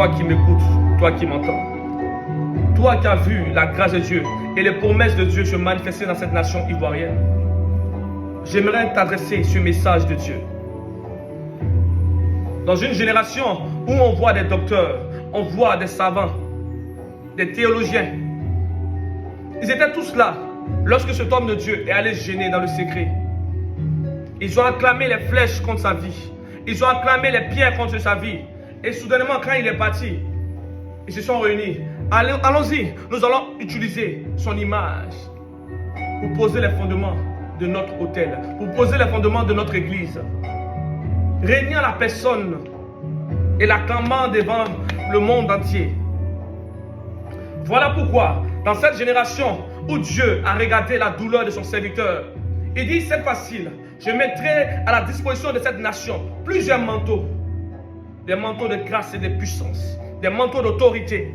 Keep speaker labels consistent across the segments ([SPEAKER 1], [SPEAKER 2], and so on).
[SPEAKER 1] toi qui m'écoutes, toi qui m'entends, toi qui as vu la grâce de Dieu et les promesses de Dieu se manifester dans cette nation ivoirienne, j'aimerais t'adresser ce message de Dieu. Dans une génération où on voit des docteurs, on voit des savants, des théologiens, ils étaient tous là lorsque cet homme de Dieu est allé se gêner dans le secret. Ils ont acclamé les flèches contre sa vie. Ils ont acclamé les pierres contre sa vie. Et soudainement, quand il est parti, ils se sont réunis. Allons-y, nous allons utiliser son image pour poser les fondements de notre autel, pour poser les fondements de notre église. Réunir la personne et l'acclamant devant le monde entier. Voilà pourquoi, dans cette génération où Dieu a regardé la douleur de son serviteur, il dit, c'est facile, je mettrai à la disposition de cette nation plusieurs manteaux. Des manteaux de grâce et de puissance, des manteaux d'autorité.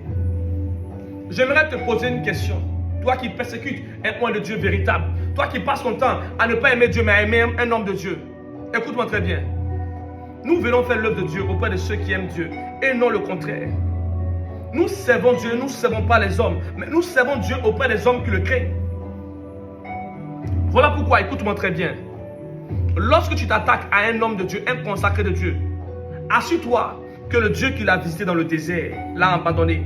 [SPEAKER 1] J'aimerais te poser une question. Toi qui persécutes un point de Dieu véritable, toi qui passes ton temps à ne pas aimer Dieu mais à aimer un homme de Dieu. Écoute-moi très bien. Nous venons faire l'œuvre de Dieu auprès de ceux qui aiment Dieu et non le contraire. Nous servons Dieu, nous ne servons pas les hommes, mais nous servons Dieu auprès des hommes qui le créent. Voilà pourquoi, écoute-moi très bien. Lorsque tu t'attaques à un homme de Dieu, un consacré de Dieu, assure-toi que le Dieu qui l'a visité dans le désert l'a abandonné.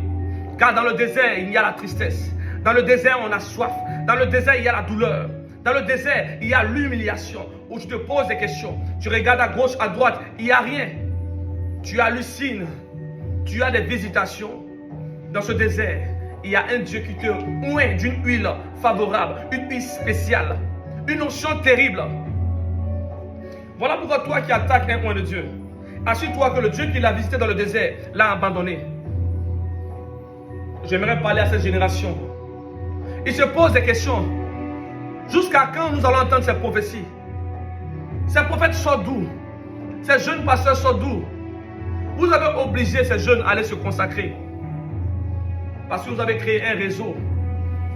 [SPEAKER 1] Car dans le désert, il y a la tristesse. Dans le désert, on a soif. Dans le désert, il y a la douleur. Dans le désert, il y a l'humiliation. Où tu te poses des questions. Tu regardes à gauche, à droite, il n'y a rien. Tu hallucines. Tu as des visitations. Dans ce désert, il y a un Dieu qui te oint d'une huile favorable, une huile spéciale, une onction terrible. Voilà pourquoi toi qui attaques un point de Dieu, assure-toi que le Dieu qui l'a visité dans le désert l'a abandonné. J'aimerais parler à cette génération. Ils se posent des questions. Jusqu'à quand nous allons entendre ces prophéties? Ces prophètes sortent d'où? Ces jeunes pasteurs sortent d'où? Vous avez obligé ces jeunes à aller se consacrer. Parce que vous avez créé un réseau.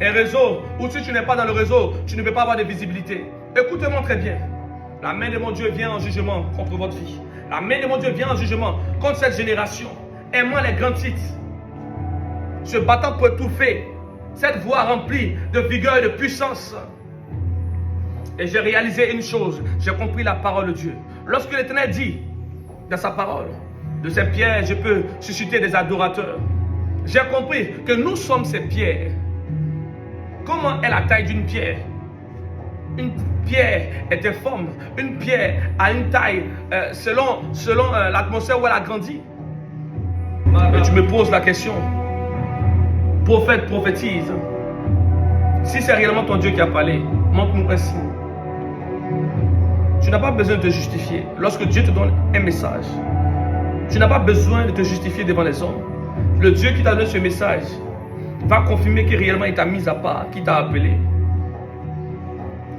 [SPEAKER 1] Un réseau où si tu n'es pas dans le réseau, tu ne peux pas avoir de visibilité. Écoutez-moi très bien. La main de mon Dieu vient en jugement contre votre vie. La main de mon Dieu vient en jugement contre cette génération. Aimant les grands titres. Se battant pour étouffer cette voie remplie de vigueur et de puissance. Et j'ai réalisé une chose. J'ai compris la parole de Dieu. Lorsque l'Éternel dit dans sa parole, de ces pierres, je peux susciter des adorateurs. J'ai compris que nous sommes ces pierres. Comment est la taille d'une pierre? Une pierre est informe. Une pierre a une taille selon l'atmosphère où elle a grandi. Et tu me poses la question. Prophète, prophétise. Si c'est réellement ton Dieu qui a parlé, montre-nous un signe. Tu n'as pas besoin de te justifier. Lorsque Dieu te donne un message, tu n'as pas besoin de te justifier devant les hommes. Le Dieu qui t'a donné ce message va confirmer que réellement il t'a mis à part, qu'il t'a appelé.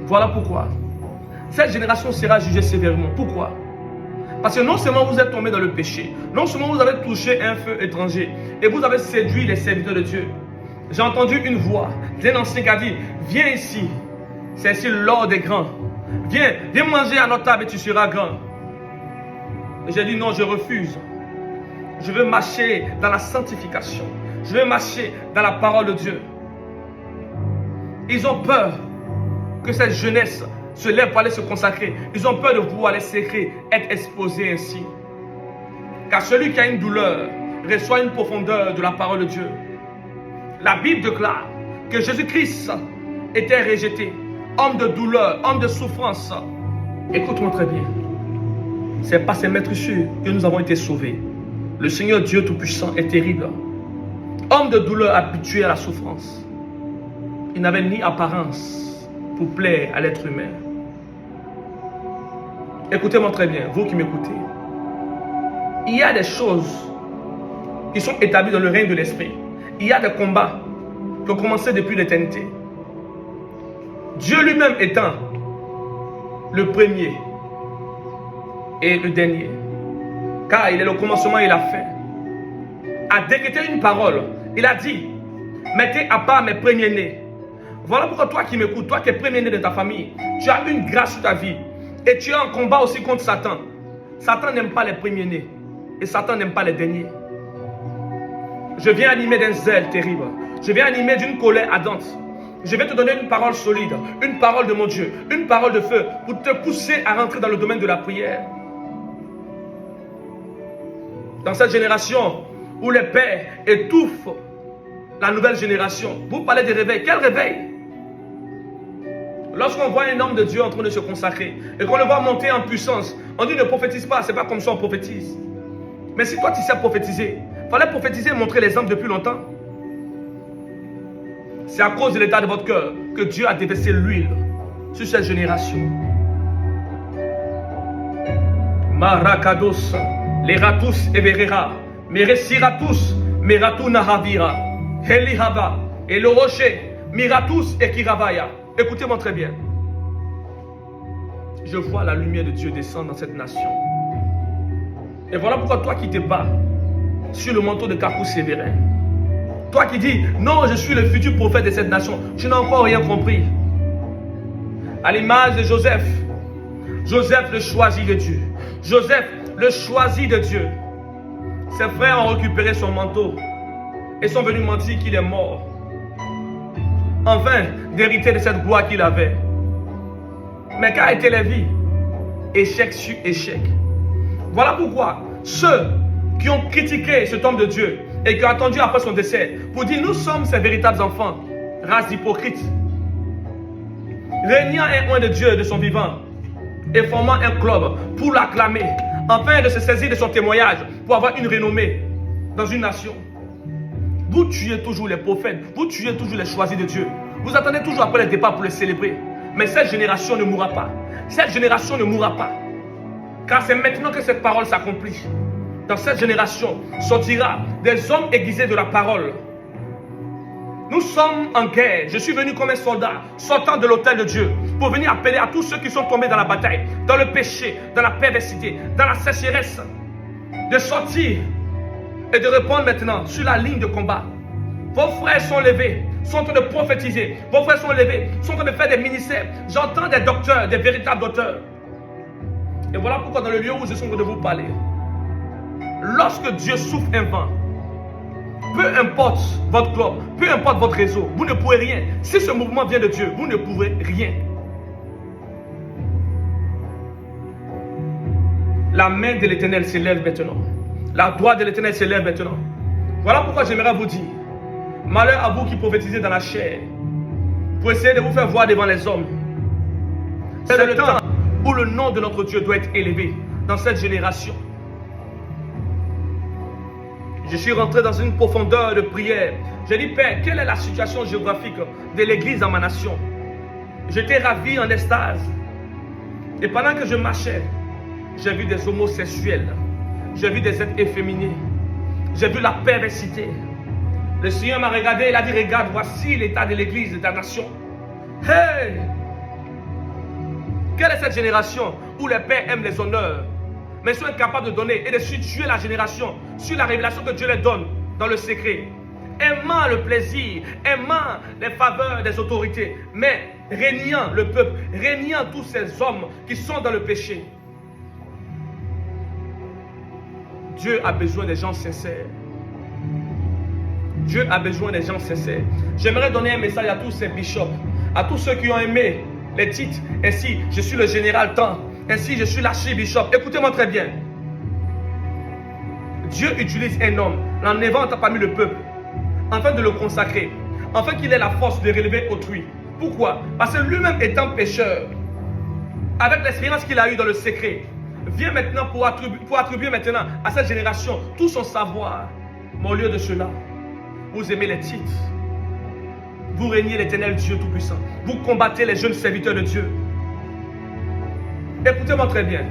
[SPEAKER 1] Voilà pourquoi cette génération sera jugée sévèrement. Pourquoi? Parce que non seulement vous êtes tombé dans le péché, non seulement vous avez touché un feu étranger et vous avez séduit les serviteurs de Dieu. J'ai entendu une voix d'un ancien qui a dit, viens ici, c'est ici l'or des grands. Viens manger à notre table et tu seras grand. Et j'ai dit non, je refuse. Je veux marcher dans la sanctification. Je veux marcher dans la parole de Dieu. Ils ont peur que cette jeunesse se lève pour aller se consacrer. Ils ont peur de voir les secrets être exposés ainsi. Car celui qui a une douleur reçoit une profondeur de la parole de Dieu. La Bible déclare que Jésus-Christ était rejeté. Homme de douleur, homme de souffrance. Écoute-moi très bien. C'est par ces maîtrissures que nous avons été sauvés. Le Seigneur Dieu Tout-Puissant est terrible. Homme de douleur habitué à la souffrance. Il n'avait ni apparence pour plaire à l'être humain. Écoutez-moi très bien, vous qui m'écoutez. Il y a des choses qui sont établies dans le règne de l'esprit. Il y a des combats qui ont commencé depuis l'éternité. Dieu lui-même étant le premier et le dernier, car il est le commencement et la fin, a décrété une parole. Il a dit, mettez à part mes premiers-nés. Voilà pourquoi toi qui m'écoutes, toi qui es premier-né de ta famille, tu as une grâce sur ta vie. Et tu es en combat aussi contre Satan. Satan n'aime pas les premiers-nés. Et Satan n'aime pas les derniers. Je viens animer d'un zèle terrible. Je viens animer d'une colère ardente. Je vais te donner une parole solide, une parole de mon Dieu, une parole de feu pour te pousser à rentrer dans le domaine de la prière. Dans cette génération où les pères étouffent la nouvelle génération, vous parlez de réveil. Quel réveil? Lorsqu'on voit un homme de Dieu en train de se consacrer et qu'on le voit monter en puissance, on dit ne prophétise pas, c'est pas comme ça on prophétise. Mais si toi tu sais prophétiser, il fallait prophétiser et montrer l'exemple depuis longtemps. C'est à cause de l'état de votre cœur que Dieu a déversé l'huile sur cette génération. Marakados, Leratus Everera, Meresiratus, Meratu Nahavira, Helihava, et le rocher, Miratus et Kiravaya. Écoutez-moi très bien. Je vois la lumière de Dieu descendre dans cette nation. Et voilà pourquoi toi qui te bats sur le manteau de Kakou Sévérin, toi qui dis, non, je suis le futur prophète de cette nation, tu n'as encore rien compris. À l'image de Joseph, Joseph le choisi de Dieu. Joseph le choisi de Dieu. Ses frères ont récupéré son manteau et sont venus mentir qu'il est mort, enfin d'hériter de cette gloire qu'il avait. Mais qu'a été la vie? Échec sur échec. Voilà pourquoi ceux qui ont critiqué cet homme de Dieu et qui ont attendu après son décès pour dire nous sommes ses véritables enfants, race d'hypocrites, régnant un oint de Dieu de son vivant et formant un club pour l'acclamer, afin de se saisir de son témoignage pour avoir une renommée dans une nation. Vous tuez toujours les prophètes, vous tuez toujours les choisis de Dieu. Vous attendez toujours après le départ pour les célébrer. Mais cette génération ne mourra pas. Cette génération ne mourra pas. Car c'est maintenant que cette parole s'accomplit. Dans cette génération sortira des hommes aiguisés de la parole. Nous sommes en guerre. Je suis venu comme un soldat sortant de l'autel de Dieu pour venir appeler à tous ceux qui sont tombés dans la bataille, dans le péché, dans la perversité, dans la sécheresse, de sortir et de répondre maintenant sur la ligne de combat. Vos frères sont levés, sont en train de prophétiser. Vos frères sont levés, sont en train de faire des ministères. J'entends des docteurs, des véritables docteurs. Et voilà pourquoi dans le lieu où je suis en train de vous parler, lorsque Dieu souffle un vent, peu importe votre club, peu importe votre réseau, vous ne pouvez rien. Si ce mouvement vient de Dieu, vous ne pouvez rien. La main de l'Éternel s'élève maintenant. La droite de l'Éternel s'élève maintenant. Voilà pourquoi j'aimerais vous dire, malheur à vous qui prophétisez dans la chair, pour essayer de vous faire voir devant les hommes. C'est le temps où le nom de notre Dieu doit être élevé dans cette génération. Je suis rentré dans une profondeur de prière. J'ai dit, Père, quelle est la situation géographique de l'église dans ma nation? J'étais ravi en extase. Et pendant que je marchais, j'ai vu des homosexuels. J'ai vu des êtres efféminés. J'ai vu la perversité. Le Seigneur m'a regardé, il a dit, regarde, voici l'état de l'église de ta nation. Hey! Quelle est cette génération où les pères aiment les honneurs, mais sont incapables de donner et de situer la génération sur la révélation que Dieu les donne dans le secret, aimant le plaisir, aimant les faveurs des autorités, mais régnant le peuple, régnant tous ces hommes qui sont dans le péché. Dieu a besoin des gens sincères. Dieu a besoin des gens sincères. J'aimerais donner un message à tous ces bishops, à tous ceux qui ont aimé les titres. Ainsi, je suis le général tant. Ainsi, je suis l'archibishop. Écoutez-moi très bien. Dieu utilise un homme, l'en évente parmi le peuple, afin de le consacrer, afin qu'il ait la force de relever autrui. Pourquoi? Parce que lui-même étant pécheur, avec l'expérience qu'il a eue dans le secret, vient maintenant pour attribuer maintenant à cette génération tout son savoir. Mais au lieu de cela, vous aimez les titres. Vous régnez l'Éternel Dieu Tout-Puissant. Vous combattez les jeunes serviteurs de Dieu. Écoutez-moi très bien.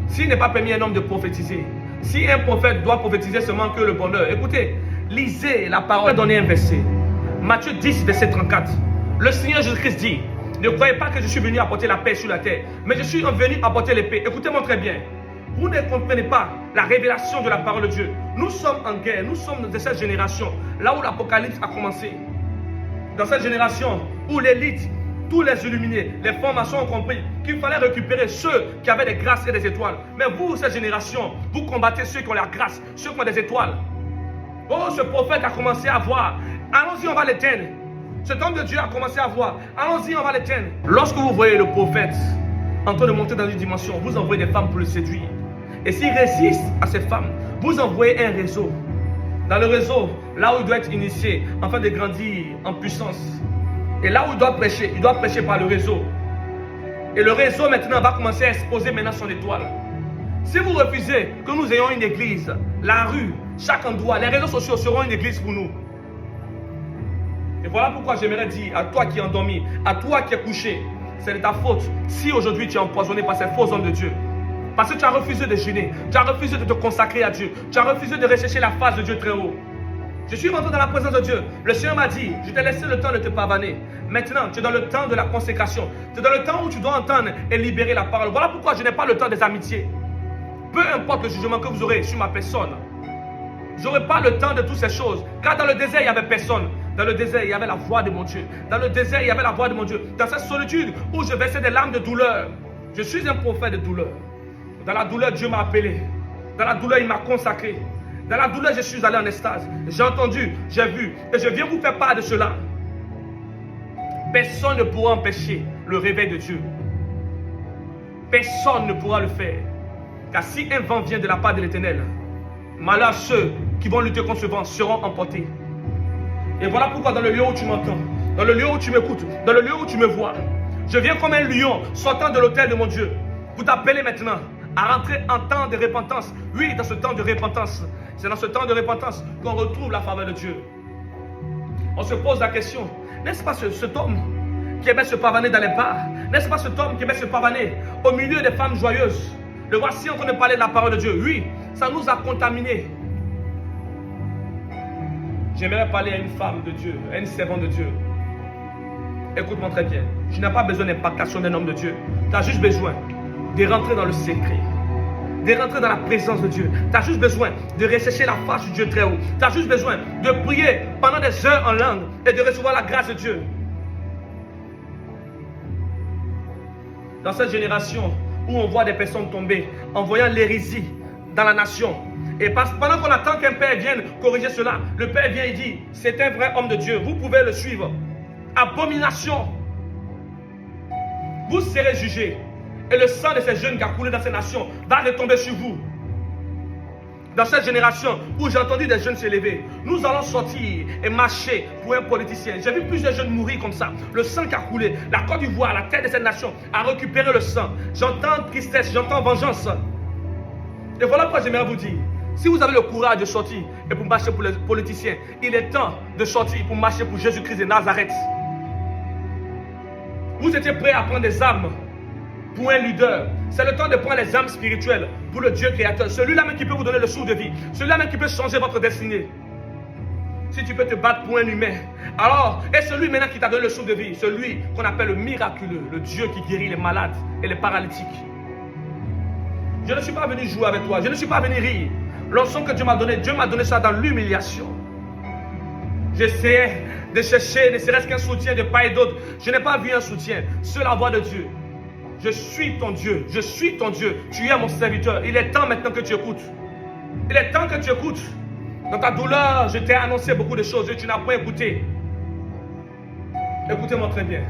[SPEAKER 1] S'il n'est pas permis à un homme de prophétiser, si un prophète doit prophétiser seulement que le bonheur, écoutez, lisez la parole. Je vais donner un verset. Matthieu 10, verset 34. Le Seigneur Jésus-Christ dit, ne croyez pas que je suis venu apporter la paix sur la terre, mais je suis venu apporter l'épée. Écoutez-moi très bien. Vous ne comprenez pas la révélation de la parole de Dieu. Nous sommes en guerre, nous sommes de cette génération, là où l'Apocalypse a commencé. Dans cette génération où l'élite, tous les illuminés, les formations ont compris qu'il fallait récupérer ceux qui avaient des grâces et des étoiles. Mais vous, cette génération, vous combattez ceux qui ont la grâce, ceux qui ont des étoiles. Oh, ce prophète a commencé à voir. Allons-y, on va l'éteindre. Cet homme de Dieu a commencé à voir. Allons-y, on va l'éteindre. Lorsque vous voyez le prophète en train de monter dans une dimension, vous envoyez des femmes pour le séduire. Et s'il résiste à ces femmes, vous envoyez un réseau. Dans le réseau, là où il doit être initié, afin de grandir en puissance. Et là où il doit prêcher par le réseau. Et le réseau maintenant va commencer à exposer maintenant son étoile. Si vous refusez que nous ayons une église, la rue, chaque endroit, les réseaux sociaux seront une église pour nous. Et voilà pourquoi j'aimerais dire à toi qui es endormi, à toi qui es couché, c'est de ta faute si aujourd'hui tu es empoisonné par ces faux hommes de Dieu. Parce que tu as refusé de jeûner, tu as refusé de te consacrer à Dieu, tu as refusé de rechercher la face de Dieu très haut. Je suis rentré dans la présence de Dieu. Le Seigneur m'a dit, je t'ai laissé le temps de te pavaner. Maintenant, tu es dans le temps de la consécration. Tu es dans le temps où tu dois entendre et libérer la parole. Voilà pourquoi je n'ai pas le temps des amitiés. Peu importe le jugement que vous aurez sur ma personne, je n'aurai pas le temps de toutes ces choses. Car dans le désert, il n'y avait personne. Dans le désert, il y avait la voix de mon Dieu. Dans le désert, il y avait la voix de mon Dieu. Dans cette solitude où je versais des larmes de douleur, je suis un prophète de douleur. Dans la douleur, Dieu m'a appelé. Dans la douleur, il m'a consacré. Dans la douleur, je suis allé en extase. J'ai entendu, j'ai vu. Et je viens vous faire part de cela. Personne ne pourra empêcher le réveil de Dieu. Personne ne pourra le faire. Car si un vent vient de la part de l'Éternel, malheur à ceux qui vont lutter contre ce vent seront emportés. Et voilà pourquoi dans le lieu où tu m'entends, dans le lieu où tu m'écoutes, dans le lieu où tu me vois, je viens comme un lion sortant de l'autel de mon Dieu pour t'appeler maintenant à rentrer en temps de repentance. Oui, dans ce temps de repentance, c'est dans ce temps de repentance qu'on retrouve la faveur de Dieu. On se pose la question, n'est-ce pas cet homme qui aimait se pavaner dans les bars? N'est-ce pas cet homme qui aimait se pavaner au milieu des femmes joyeuses? Le voici en train de parler de la parole de Dieu. Oui, ça nous a contaminés. J'aimerais parler à une femme de Dieu, à une servante de Dieu. Écoute-moi très bien. Tu n'as pas besoin d'impactation d'un homme de Dieu. Tu as juste besoin de rentrer dans le secret, de rentrer dans la présence de Dieu. Tu as juste besoin de rechercher la face du Dieu très haut. Tu as juste besoin de prier pendant des heures en langue et de recevoir la grâce de Dieu. Dans cette génération où on voit des personnes tomber en voyant l'hérésie dans la nation, et pendant qu'on attend qu'un père vienne corriger cela, le père vient et dit, c'est un vrai homme de Dieu, vous pouvez le suivre. Abomination. Vous serez jugés. Et le sang de ces jeunes qui a coulé dans ces nations va retomber sur vous. Dans cette génération où j'ai entendu des jeunes s'élever, nous allons sortir et marcher pour un politicien. J'ai vu plusieurs jeunes mourir comme ça. Le sang qui a coulé, la Côte d'Ivoire, la terre de cette nation a récupéré le sang. J'entends tristesse, j'entends vengeance. Et voilà pourquoi j'aimerais vous dire, si vous avez le courage de sortir et pour marcher pour les politiciens, il est temps de sortir pour marcher pour Jésus-Christ de Nazareth. Vous étiez prêts à prendre des armes pour un leader. C'est le temps de prendre les armes spirituelles pour le Dieu créateur. Celui-là même qui peut vous donner le souffle de vie. Celui-là même qui peut changer votre destinée. Si tu peux te battre pour un humain, alors, et celui maintenant qui t'a donné le souffle de vie, celui qu'on appelle le miraculeux, le Dieu qui guérit les malades et les paralytiques. Je ne suis pas venu jouer avec toi, je ne suis pas venu rire. L'onction que Dieu m'a donné ça dans l'humiliation. J'essayais de chercher ne serait-ce qu'un soutien de part et d'autre. Je n'ai pas vu un soutien, c'est la voix de Dieu. Je suis ton Dieu, je suis ton Dieu. Tu es mon serviteur. Il est temps maintenant que tu écoutes. Il est temps que tu écoutes. Dans ta douleur, je t'ai annoncé beaucoup de choses et tu n'as pas écouté. Écoutez-moi très bien.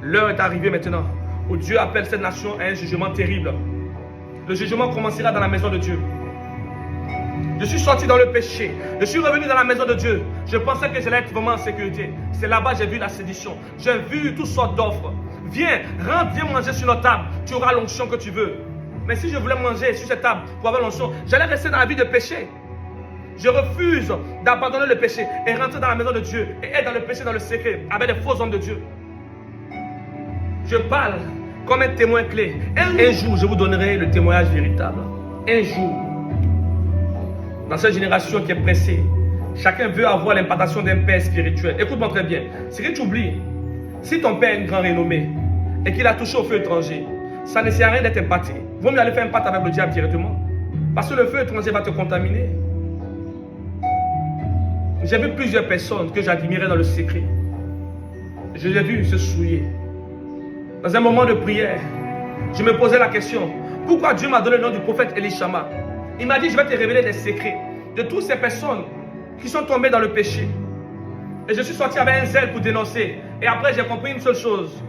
[SPEAKER 1] L'heure est arrivée maintenant où Dieu appelle cette nation à un jugement terrible. Le jugement commencera dans la maison de Dieu. Je suis sorti dans le péché. Je suis revenu dans la maison de Dieu. Je pensais que j'allais être vraiment en sécurité. C'est là-bas que j'ai vu la sédition. J'ai vu toutes sortes d'offres. Viens, rentre, viens manger sur notre table. Tu auras l'onction que tu veux. Mais si je voulais manger sur cette table pour avoir l'onction, j'allais rester dans la vie de péché. Je refuse d'abandonner le péché et rentrer dans la maison de Dieu et être dans le péché, dans le secret, avec des faux hommes de Dieu. Je parle comme un témoin clé. Un jour, je vous donnerai le témoignage véritable. Un jour. Dans cette génération qui est pressée, chacun veut avoir l'impartation d'un père spirituel. Écoute-moi très bien. Si tu oublies, si ton père a une grande renommée et qu'il a touché au feu étranger, ça ne sert à rien d'être impacté. Vaut mieux aller faire un pacte avec le diable directement. Parce que le feu étranger va te contaminer. J'ai vu plusieurs personnes que j'admirais dans le secret. Je les ai vues se souiller. Dans un moment de prière, je me posais la question, pourquoi Dieu m'a donné le nom du prophète Elishama? Il m'a dit, je vais te révéler les secrets de toutes ces personnes qui sont tombés dans le péché. Et je suis sorti avec un zèle pour dénoncer. Et après, j'ai compris une seule chose.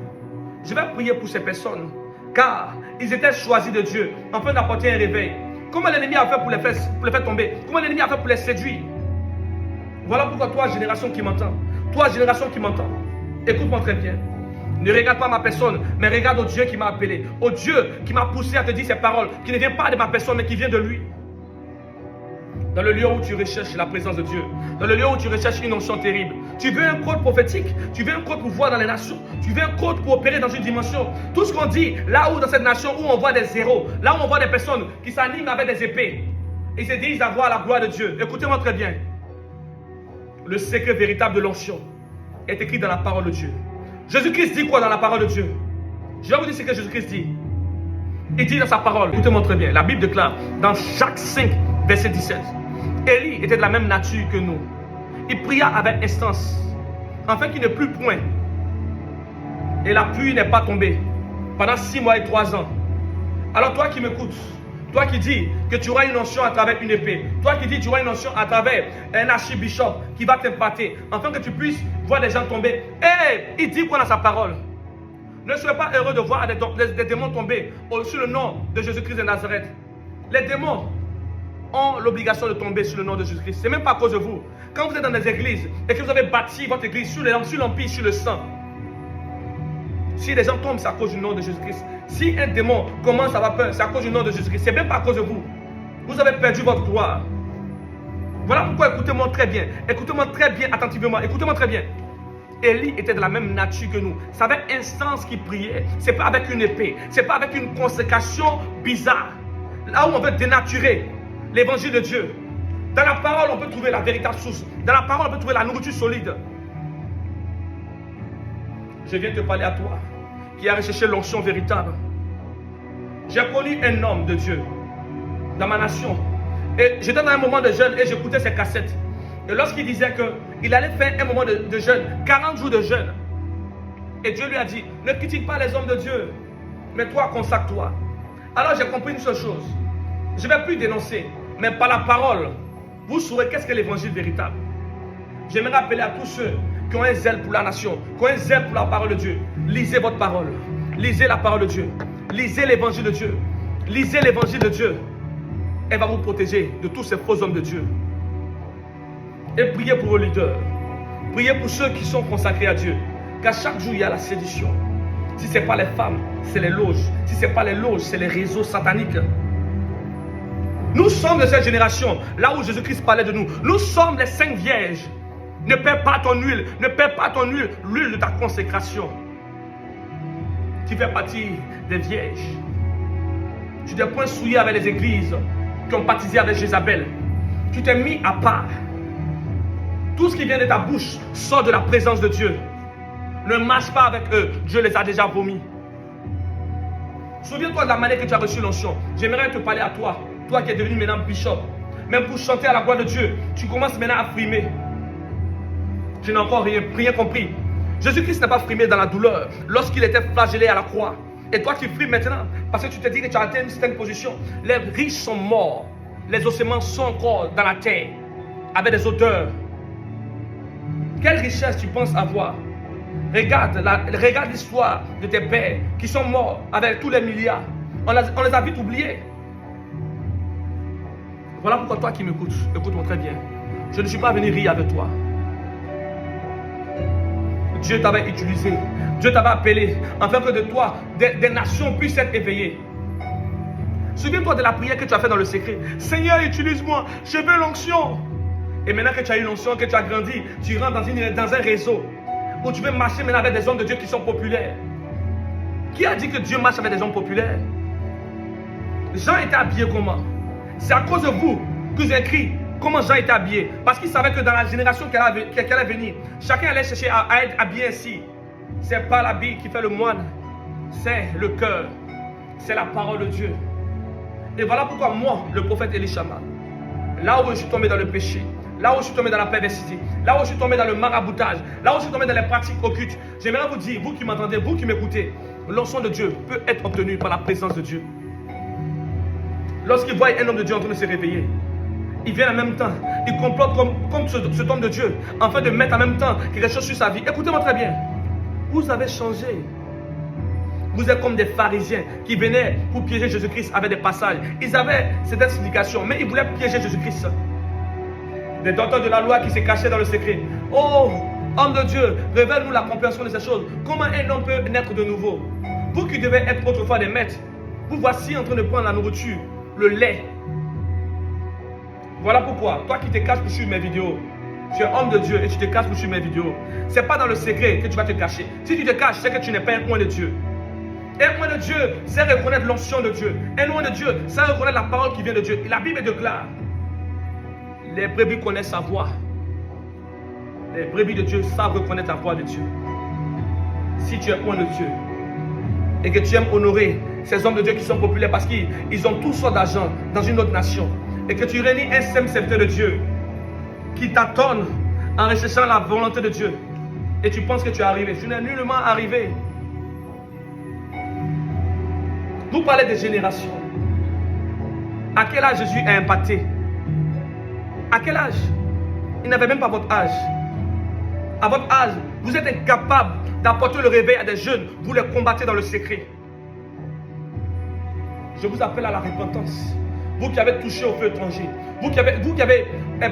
[SPEAKER 1] Je vais prier pour ces personnes, car ils étaient choisis de Dieu, afin d'apporter un réveil. Comment l'ennemi a fait pour les faire tomber? Comment l'ennemi a fait pour les séduire? Voilà pourquoi toi, génération qui m'entend, toi, génération qui m'entend, écoute-moi très bien. Ne regarde pas ma personne, mais regarde au Dieu qui m'a appelé, au Dieu qui m'a poussé à te dire ces paroles, qui ne vient pas de ma personne, mais qui vient de lui. Dans le lieu où tu recherches la présence de Dieu, dans le lieu où tu recherches une onction terrible, tu veux un code prophétique, tu veux un code pour voir dans les nations, tu veux un code pour opérer dans une dimension. Tout ce qu'on dit, là où dans cette nation où on voit des zéros, là où on voit des personnes qui s'animent avec des épées, et se disent avoir la gloire de Dieu. Écoutez-moi très bien. Le secret véritable de l'onction est écrit dans la parole de Dieu. Jésus-Christ dit quoi dans la parole de Dieu? Je vais vous dire ce que Jésus-Christ dit. Il dit dans sa parole, écoutez-moi très bien, la Bible déclare dans Jacques 5, verset 17, Élie était de la même nature que nous. Il pria avec instance, afin qu'il ne plût point. Et la pluie n'est pas tombée pendant 6 mois et 3 ans. Alors toi qui m'écoutes, toi qui dis que tu auras une onction à travers une épée, toi qui dis que tu auras une onction à travers un archibishop qui va t'imparter, afin que tu puisses voir des gens tomber. Il dit quoi dans sa parole? Ne soyez pas heureux de voir des démons tomber sur le nom de Jésus-Christ de Nazareth. Les démons ont l'obligation de tomber sur le nom de Jésus-Christ. Ce n'est même pas à cause de vous. Quand vous êtes dans des églises et que vous avez bâti votre église sur l'empire, sur le sang, si les gens tombent, c'est à cause du nom de Jésus-Christ. Si un démon commence à avoir peur, c'est à cause du nom de Jésus-Christ. Ce n'est même pas à cause de vous. Vous avez perdu votre gloire. Voilà pourquoi écoutez-moi très bien. Écoutez-moi très bien attentivement. Écoutez-moi très bien. Élie était de la même nature que nous. C'est avec instance qu'il priait. Ce n'est pas avec une épée. Ce n'est pas avec une consécration bizarre. Là où on veut dénaturer l'évangile de Dieu. Dans la parole, on peut trouver la véritable source. Dans la parole, on peut trouver la nourriture solide. Je viens te parler à toi qui a recherché l'onction véritable. J'ai connu un homme de Dieu dans ma nation. Et j'étais dans un moment de jeûne et j'écoutais ses cassettes. Et lorsqu'il disait qu'il allait faire un moment de jeûne, 40 jours de jeûne. Et Dieu lui a dit, ne critique pas les hommes de Dieu, mais toi, consacre-toi. Alors j'ai compris une seule chose. Je ne vais plus dénoncer, mais par la parole, vous saurez qu'est-ce que l'évangile véritable. J'aimerais appeler à tous ceux qui ont un zèle pour la nation, qui ont un zèle pour la parole de Dieu. Lisez votre parole. Lisez la parole de Dieu. Lisez l'évangile de Dieu. Lisez l'évangile de Dieu. Elle va vous protéger de tous ces faux hommes de Dieu. Et priez pour vos leaders. Priez pour ceux qui sont consacrés à Dieu. Car chaque jour, il y a la séduction. Si ce n'est pas les femmes, c'est les loges. Si ce n'est pas les loges, c'est les réseaux sataniques. Nous sommes de cette génération, là où Jésus-Christ parlait de nous. Nous sommes les 5 vierges. Ne perds pas ton huile. Ne perds pas ton huile, l'huile de ta consécration. Tu fais partie des vierges. Tu t'es point souillé avec les églises qui ont baptisé avec Jézabel. Tu t'es mis à part. Tout ce qui vient de ta bouche sort de la présence de Dieu. Ne marche pas avec eux. Dieu les a déjà vomis. Souviens-toi de la manière que tu as reçu l'onction. J'aimerais te parler à toi. Toi qui es devenu maintenant bishop. Même pour chanter à la gloire de Dieu, tu commences maintenant à frimer. Je n'ai encore rien compris. Jésus-Christ n'a pas frimé dans la douleur lorsqu'il était flagellé à la croix. Et toi tu frimes maintenant parce que tu te dis que tu as atteint une certaine position. Les riches sont morts. Les ossements sont encore dans la terre avec des odeurs. Quelle richesse tu penses avoir? Regarde l'histoire de tes pères qui sont morts avec tous les milliards. On les a vite oubliés. Voilà pourquoi toi qui m'écoutes, écoute-moi très bien. Je ne suis pas venu rire avec toi. Dieu t'avait utilisé. Dieu t'avait appelé afin que de toi, des nations puissent être éveillées. Souviens-toi de la prière que tu as faite dans le secret. Seigneur, utilise-moi, je veux l'onction. Et maintenant que tu as eu l'onction, que tu as grandi, tu rentres dans un réseau où tu veux marcher maintenant avec des hommes de Dieu qui sont populaires. Qui a dit que Dieu marche avec des hommes populaires? Jean était habillé comment? C'est à cause de vous que j'ai écrit comment Jean était habillé. Parce qu'il savait que dans la génération qui allait venir, chacun allait chercher à être habillé ainsi. Ce n'est pas l'habit qui fait le moine, c'est le cœur, c'est la parole de Dieu. Et voilà pourquoi moi, le prophète Elishama, là où je suis tombé dans le péché, là où je suis tombé dans la perversité, là où je suis tombé dans le maraboutage, là où je suis tombé dans les pratiques occultes, j'aimerais vous dire, vous qui m'entendez, vous qui m'écoutez, l'onction de Dieu peut être obtenue par la présence de Dieu. Lorsqu'il voit un homme de Dieu en train de se réveiller, Ils viennent en même temps. Ils complotent comme cet homme de Dieu, afin de mettre en même temps quelque chose sur sa vie. Écoutez-moi très bien. Vous avez changé. Vous êtes comme des pharisiens qui venaient pour piéger Jésus-Christ avec des passages. Ils avaient cette explication, mais ils voulaient piéger Jésus-Christ. Des docteurs de la loi qui se cachaient dans le secret. Oh, homme de Dieu, révèle-nous la compréhension de ces choses. Comment un homme peut naître de nouveau? Vous qui devez être autrefois des maîtres, vous voici en train de prendre la nourriture, le lait. Voilà pourquoi, toi qui te caches pour suivre mes vidéos, tu es homme de Dieu et tu te caches pour suivre mes vidéos. Ce n'est pas dans le secret que tu vas te cacher. Si tu te caches, c'est que tu n'es pas un oint de Dieu. Un oint de Dieu, c'est reconnaître l'onction de Dieu. Un oint de Dieu, c'est reconnaître la parole qui vient de Dieu. Et la Bible déclare, les brebis connaissent sa voix. Les brebis de Dieu savent reconnaître la voix de Dieu. Si tu es oint de Dieu et que tu aimes honorer ces hommes de Dieu qui sont populaires parce qu'ils ont toutes sortes d'argent dans une autre nation, et que tu réunis un seul serviteur de Dieu qui t'attendent en recherchant la volonté de Dieu, et tu penses que tu es arrivé, tu n'es nullement arrivé. Vous parlez de génération. À quel âge Jésus a impacté? À quel âge? Il n'avait même pas votre âge. À votre âge, vous êtes incapable d'apporter le réveil à des jeunes, vous les combattez dans le secret. Je vous appelle à la repentance. Vous qui avez touché au feu étranger, vous qui avez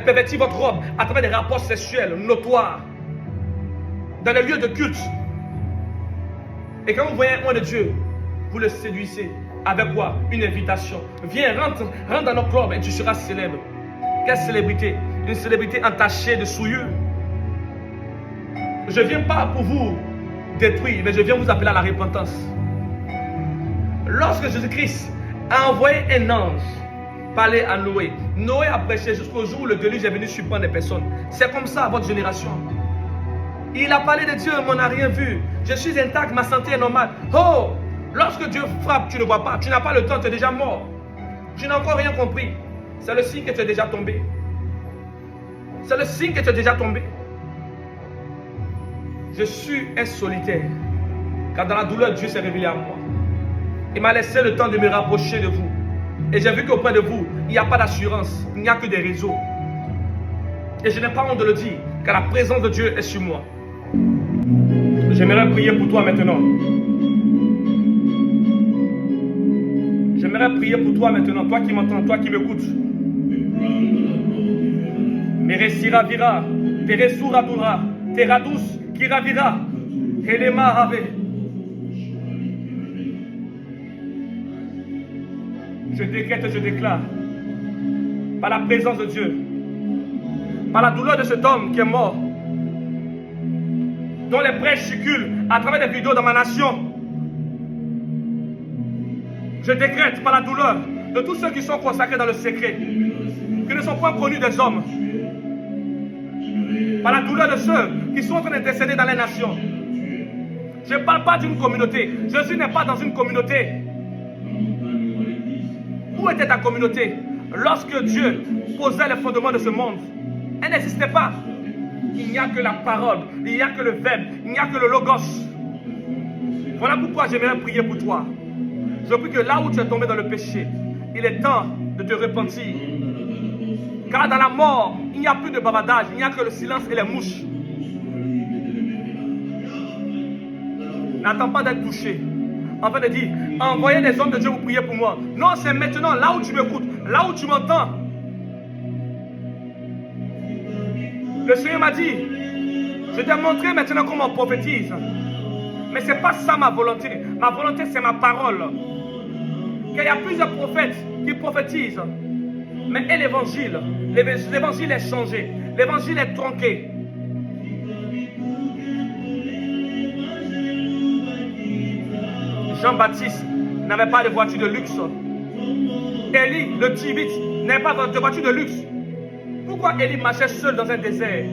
[SPEAKER 1] perverti votre robe à travers des rapports sexuels notoires dans les lieux de culte. Et quand vous voyez un oint de Dieu, vous le séduisez. Avec quoi? Une invitation. Viens, rentre dans notre club et tu seras célèbre. Quelle célébrité? Une célébrité entachée de souillure. Je ne viens pas pour vous détruire, mais je viens vous appeler à la repentance. Lorsque Jésus-Christ a envoyé un ange parler à Noé, Noé a prêché jusqu'au jour où le déluge est venu surprendre les personnes. C'est comme ça à votre génération. Il a parlé de Dieu, mais on n'a rien vu. Je suis intact, ma santé est normale. Oh! Lorsque Dieu frappe, tu ne vois pas, tu n'as pas le temps, tu es déjà mort. Tu n'as encore rien compris. C'est le signe que tu es déjà tombé. C'est le signe que tu es déjà tombé. Je suis un solitaire, car dans la douleur, Dieu s'est révélé à moi. Il m'a laissé le temps de me rapprocher de vous. Et j'ai vu qu'auprès de vous, il n'y a pas d'assurance, il n'y a que des réseaux. Et je n'ai pas honte de le dire, car la présence de Dieu est sur moi. J'aimerais prier pour toi maintenant. J'aimerais prier pour toi maintenant, toi qui m'entends, toi qui m'écoutes. Meresira vira, Teresura dura, Teradus qui ravira, Helema rave. Je décrète et je déclare, par la présence de Dieu, par la douleur de cet homme qui est mort, dont les prêches circulent à travers des vidéos dans ma nation. Je décrète par la douleur de tous ceux qui sont consacrés dans le secret, qui ne sont pas connus des hommes, par la douleur de ceux qui sont en train de décéder dans les nations. Je ne parle pas d'une communauté. Jésus n'est pas dans une communauté. Où était ta communauté lorsque Dieu posait les fondements de ce monde? Elle n'existait pas. Il n'y a que la parole, il n'y a que le verbe, il n'y a que le logos. Voilà pourquoi j'aimerais prier pour toi. Je prie que là où tu es tombé dans le péché, il est temps de te repentir. Car dans la mort, il n'y a plus de bavardage, il n'y a que le silence et les mouches. N'attends pas d'être touché. En fait de dire, envoyez les hommes de Dieu vous prier pour moi. Non, c'est maintenant, là où tu m'écoutes, là où tu m'entends. Le Seigneur m'a dit, je t'ai montré maintenant comment on prophétise. Mais ce n'est pas ça ma volonté. Ma volonté, c'est ma parole. Qu'il y a plusieurs prophètes qui prophétisent. Mais et l'évangile est changé. L'évangile est tronqué. Jean-Baptiste n'avait pas de voiture de luxe. Élie, le Tibite, n'avait pas de voiture de luxe. Pourquoi Élie marchait seul dans un désert?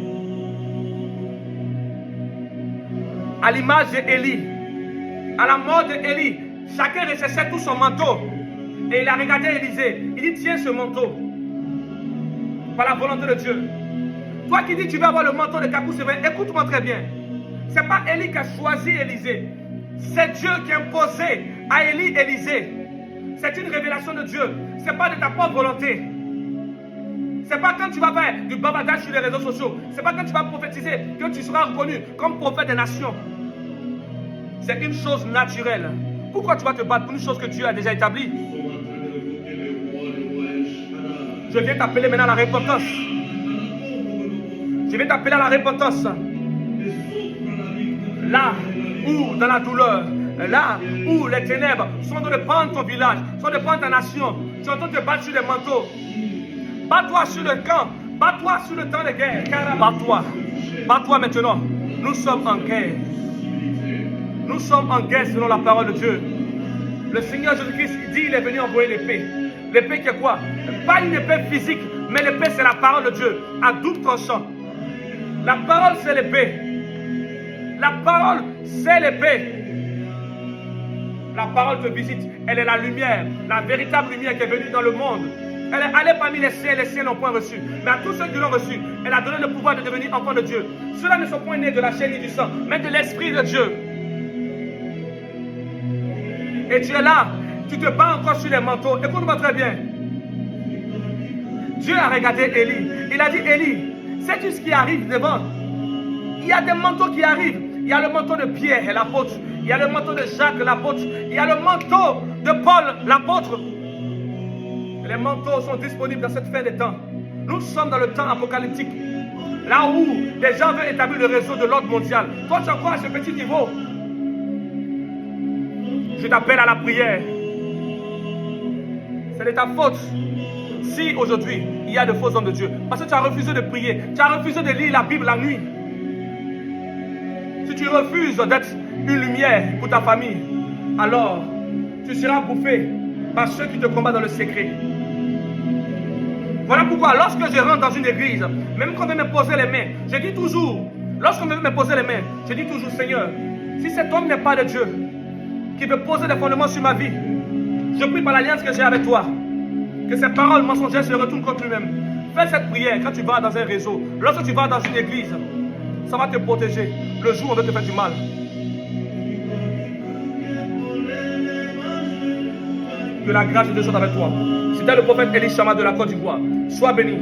[SPEAKER 1] À l'image d'Élie, à la mort d'Élie, chacun recherchait tout son manteau. Et il a regardé Élisée. Il dit, tiens ce manteau. Par la volonté de Dieu. Toi qui dis, tu vas avoir le manteau de Kakoussevin, écoute-moi très bien. Ce n'est pas Élie qui a choisi Élisée. C'est Dieu qui a imposé à Élie Élisée. C'est une révélation de Dieu. Ce n'est pas de ta propre volonté. C'est pas quand tu vas faire du bavardage sur les réseaux sociaux. C'est pas quand tu vas prophétiser que tu seras reconnu comme prophète des nations. C'est une chose naturelle. Pourquoi tu vas te battre pour une chose que Dieu a déjà établie? Je viens t'appeler maintenant à la repentance. Je viens t'appeler à la repentance. Là où, dans la douleur, là où les ténèbres sont en train de prendre ton village, sont en train de prendre ta nation, tu es en train de te battre sur les manteaux. Bats-toi sur le camp, bats-toi sur le temps de guerre. Bats-toi, bats-toi maintenant. Nous sommes en guerre. Nous sommes en guerre selon la parole de Dieu. Le Seigneur Jésus-Christ dit il est venu envoyer l'épée. L'épée qui est quoi? Pas une épée physique, mais l'épée c'est la parole de Dieu, à double tranchant. La parole c'est l'épée. La parole c'est l'épée. La parole te visite, elle est la lumière, la véritable lumière qui est venue dans le monde. Elle est allée parmi les siens n'ont point reçu. Mais à tous ceux qui l'ont reçu, elle a donné le pouvoir de devenir enfants de Dieu. Ceux-là ne sont point nés de la chair ni du sang, mais de l'Esprit de Dieu. Et tu es là, tu te bats encore sur les manteaux. Écoute-moi très bien. Dieu a regardé Élie. Il a dit, Élie, sais-tu ce qui arrive devant? Il y a des manteaux qui arrivent. Il y a le manteau de Pierre, l'apôtre. Il y a le manteau de Jacques, l'apôtre. Il y a le manteau de Paul, l'apôtre. Les manteaux sont disponibles dans cette fin des temps. Nous sommes dans le temps apocalyptique. Là où les gens veulent établir le réseau de l'ordre mondial. Toi, tu es encore à ce petit niveau. Je t'appelle à la prière. C'est de ta faute si aujourd'hui il y a de faux hommes de Dieu. Parce que tu as refusé de prier. Tu as refusé de lire la Bible la nuit. Si tu refuses d'être une lumière pour ta famille, alors tu seras bouffé par ceux qui te combattent dans le secret. Voilà pourquoi lorsque je rentre dans une église, même quand on veut me poser les mains, je dis toujours, lorsqu'on veut me poser les mains, je dis toujours, Seigneur, si cet homme n'est pas de Dieu, qui veut poser des fondements sur ma vie, je prie par l'alliance que j'ai avec toi, que ces paroles mensongères se retournent contre lui-même. Fais cette prière quand tu vas dans un réseau, lorsque tu vas dans une église, ça va te protéger le jour où on veut te faire du mal. Que la grâce de Dieu soit avec toi. C'était le prophète Elie Chama de la Côte d'Ivoire. Sois béni.